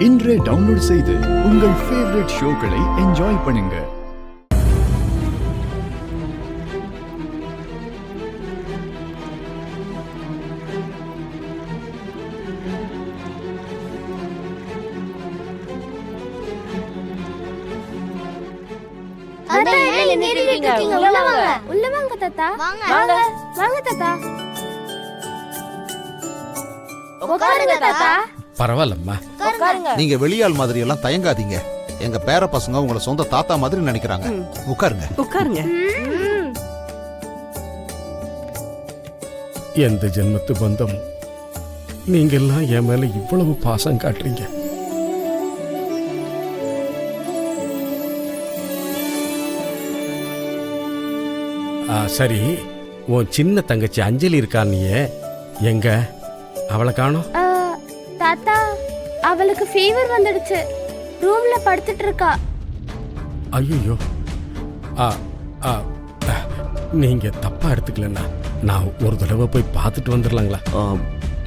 இன்றே டவுன்லோட் செய்து உங்கள் ஃபேவரட் ஷோக்களை என்ஜாய் பண்ணுங்க. உள்ள வாங்க தாத்தா. வாங்க தாத்தா. உட்காருங்க தாத்தா. பரவாயில்லம்மா, நீங்க வெளியாள் மாதிரி எல்லாம் தயங்காதீங்க. எங்க பேர பசங்க உங்களை சொந்த தாத்தா மாதிரி நினைக்கிறாங்க. உட்காருங்க. உட்காருங்க. எந்த ஜென்மத்து பந்தம் நீங்க எல்லாம் என் மேல இவ்வளவு பாசம் காட்டுறீங்க. சரி, உன் சின்ன தங்கச்சி அஞ்சலி இருக்கான்னியே, எங்க அவளை காணோம்? தாத்தா, அவளுக்கு ஃபீவர் வந்துடுச்சு. ரூம்ல படுத்துட்டு இருக்கா. ஐயோ, நீங்க தப்பா எடுத்துக்கலன்னா நான் ஒரு தடவை போய் பார்த்துட்டு வந்துடலாங்களா?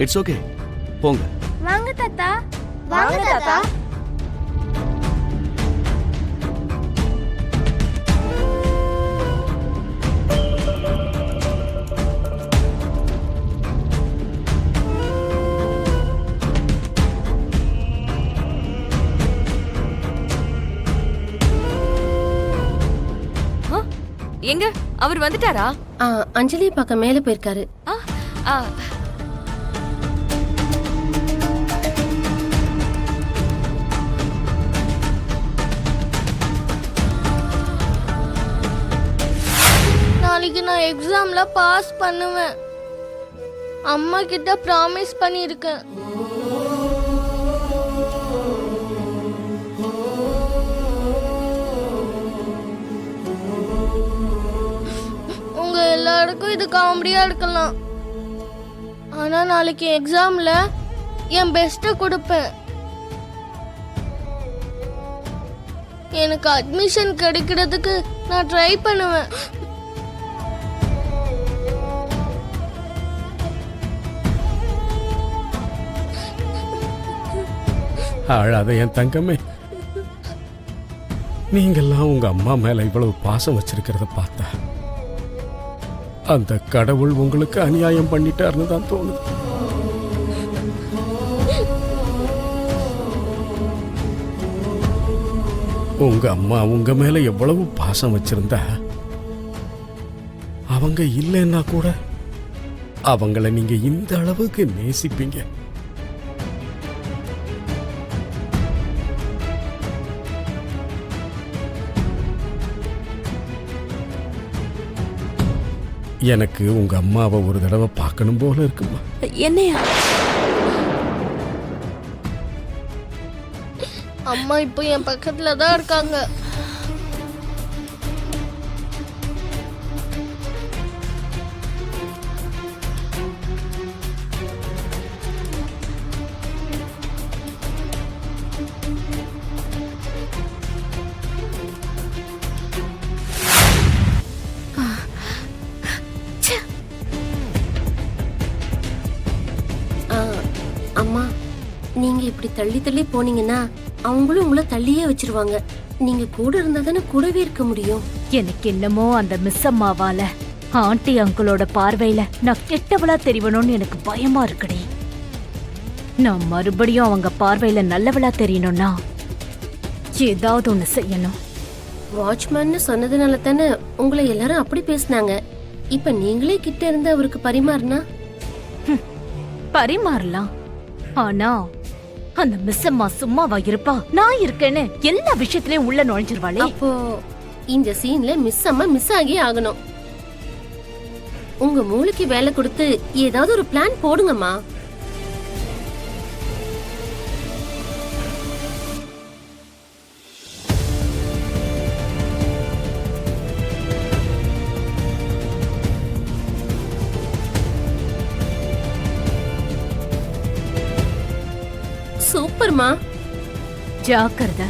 இட்ஸ் ஓகே, போங்க. வாங்க தாத்தா. வாங்க தாத்தா. எங்க அவர் வந்துட்டாரா? அஞ்சலி பார்க்க மேல போயிருக்காரு. நாளைக்கு நான் எக்ஸாம்ல பாஸ் பண்ணுவேன். அம்மா கிட்ட ப்ராமிஸ் பண்ணிருக்கேன். எல்லாருக்கும் இது காமெடியா இருக்கலாம். ஆனா நாளைக்கு எக்ஸாம்ல என் பெஸ்ட கொடுப்பேன். எனக்கு அட்மிஷன் கிடைக்கிறதுக்கு நான் ட்ரை பண்ணுவேன். அழாத என் தங்கமே. நீங்கெல்லாம் உங்க அம்மா மேல இவ்வளவு பாசம் வச்சிருக்கிறத பார்த்தா அந்த கடவுள் உங்களுக்கு அநியாயம் பண்ணிட்டாருன்னு தான் தோணுது. உங்க அம்மா உங்க மேல எவ்வளவு பாசம் வச்சிருந்தா அவங்க இல்லைன்னா கூட அவங்கள நீங்க இந்த அளவுக்கு நேசிப்பீங்க. எனக்கு உங்க அம்மாவை ஒரு தடவை பார்க்கணும் போல இருக்குமா? என்னையா? அம்மா இப்போ என் பக்கத்துல தான் இருக்காங்க. அம்மா, நீங்க இப்படி தள்ளி தள்ளி போனீங்கன்னா அவங்களும் உங்களை தள்ளியே வச்சிருவாங்க. நீங்க கூட இருந்தா தானே கூடவே இருக்க முடியும். எனக்கு என்னமோ அந்த மிஸ் அம்மாவால ஆண்டி அங்கிளோட பார்வையில நான் கெட்டவளா தெரியணும்னு எனக்கு பயமா இருக்குடி. நான் மறுபடியும் அவங்க பார்வையில நல்லவளா தெரியணும்னா ஏதாவது ஒண்ணு செய்யணும். வாட்ச்மேன் சொன்னதுனால தானே உங்களை எல்லாரும் அப்படி பேசினாங்க. இப்ப நீங்களே கிட்ட இருந்து அவருக்கு பரிமாறினா? பரிமாறலாம். ஆனா அந்த மிஸ் அம்மா சும்மாவா இருப்பா? நான் இருக்கேன்னு எல்லா விஷயத்திலயும் உள்ள நுழைஞ்சிருவாளே. அப்போ இந்த சீன்ல மிஸ் அம்மா மிஸ் ஆகியே ஆகணும். உங்க மூளைக்கு வேலை கொடுத்து ஏதாவது ஒரு பிளான் போடுங்கம்மா. சூப்பர்மா. ஜாக்கிரதை,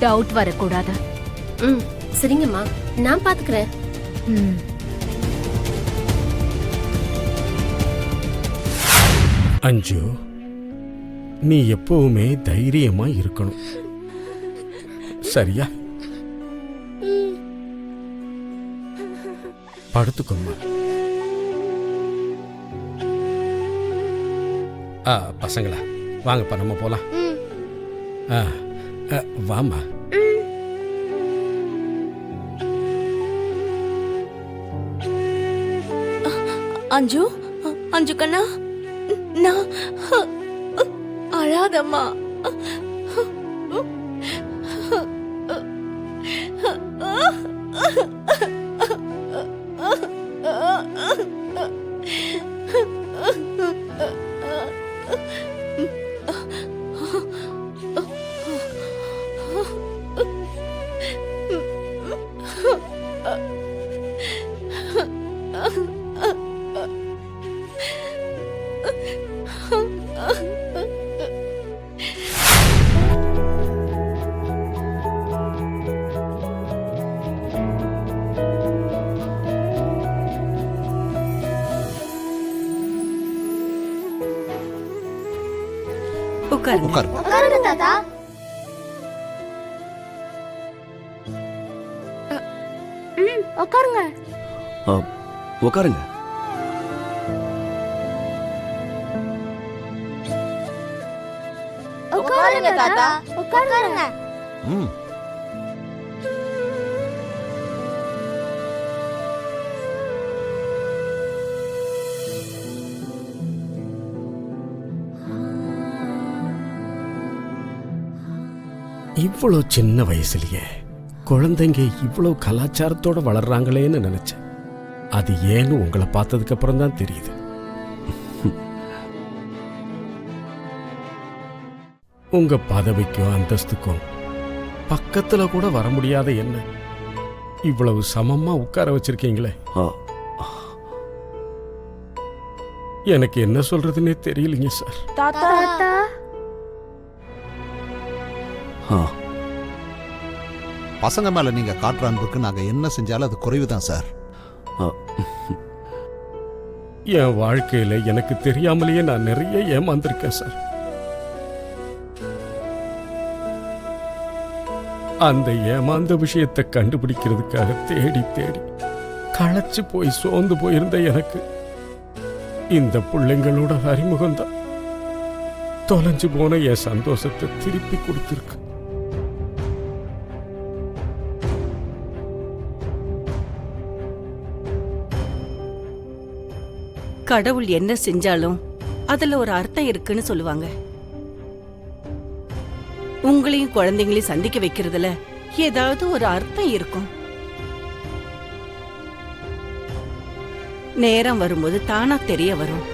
டவுட் வரக்கூடாது. சரிங்கம்மா, நான் பாத்துக்கிறேன். அஞ்சு, நீ எப்பவுமே தைரியமா இருக்கணும், சரியா? படுத்துக்கோமா. பசங்களா வாங்கப்பா, நம்ம போலாம். வாமா. அஞ்சு, அஞ்சு கண்ணா, நான் அழாதம்மா. உட்காருங்க. உட்காருங்க. உட்காருங்க தாத்தா. உட்காருங்க. உட்காருங்க. உட்காருங்க தாத்தா. உட்காருங்க. ம். இவ்வளோ சின்ன வயசுலயே குழந்தைங்க இவ்வளோ கலாச்சாரத்தோட வளர்றாங்களேன்னு நினைச்சேன். அது ஏன்னு உங்களை பார்த்ததுக்கு அப்புறம் தான் தெரியுது. உங்க பதவிக்கும் அந்தஸ்துக்கும் பக்கத்துல கூட வர முடியாத என்ன இவ்வளவு சமமா உட்கார வச்சிருக்கீங்களே. எனக்கு என்ன சொல்றதுன்னே தெரியலைங்க சார். தாத்தா. பசங்க மேல நீங்க காட்டுற அன்புக்கு நாங்க என்ன செஞ்சாலும் அது குறைவுதான் சார். என் வாழ்க்கையில எனக்கு தெரியாமலேயே நான் நிறைய ஏமாந்திருக்கேன் சார். அந்த ஏமாந்த விஷயத்தை கண்டுபிடிக்கிறதுக்காக தேடி தேடி களைச்சு போய் சோர்ந்து போயிருந்த எனக்கு இந்த பிள்ளைங்களோட அறிமுகம்தான் தொலைஞ்சு போன என் சந்தோஷத்தை திருப்பி கொடுத்திருக்கு. கடவுள் என்ன செஞ்சாலும் அதுல ஒரு அர்த்தம் இருக்குன்னு சொல்லுவாங்க. உங்களையும் குழந்தைங்களையும் சந்திக்க வைக்கிறதுல ஏதாவது ஒரு அர்த்தம் இருக்கும். நேரம் வரும்போது தானா தெரிய வரும்.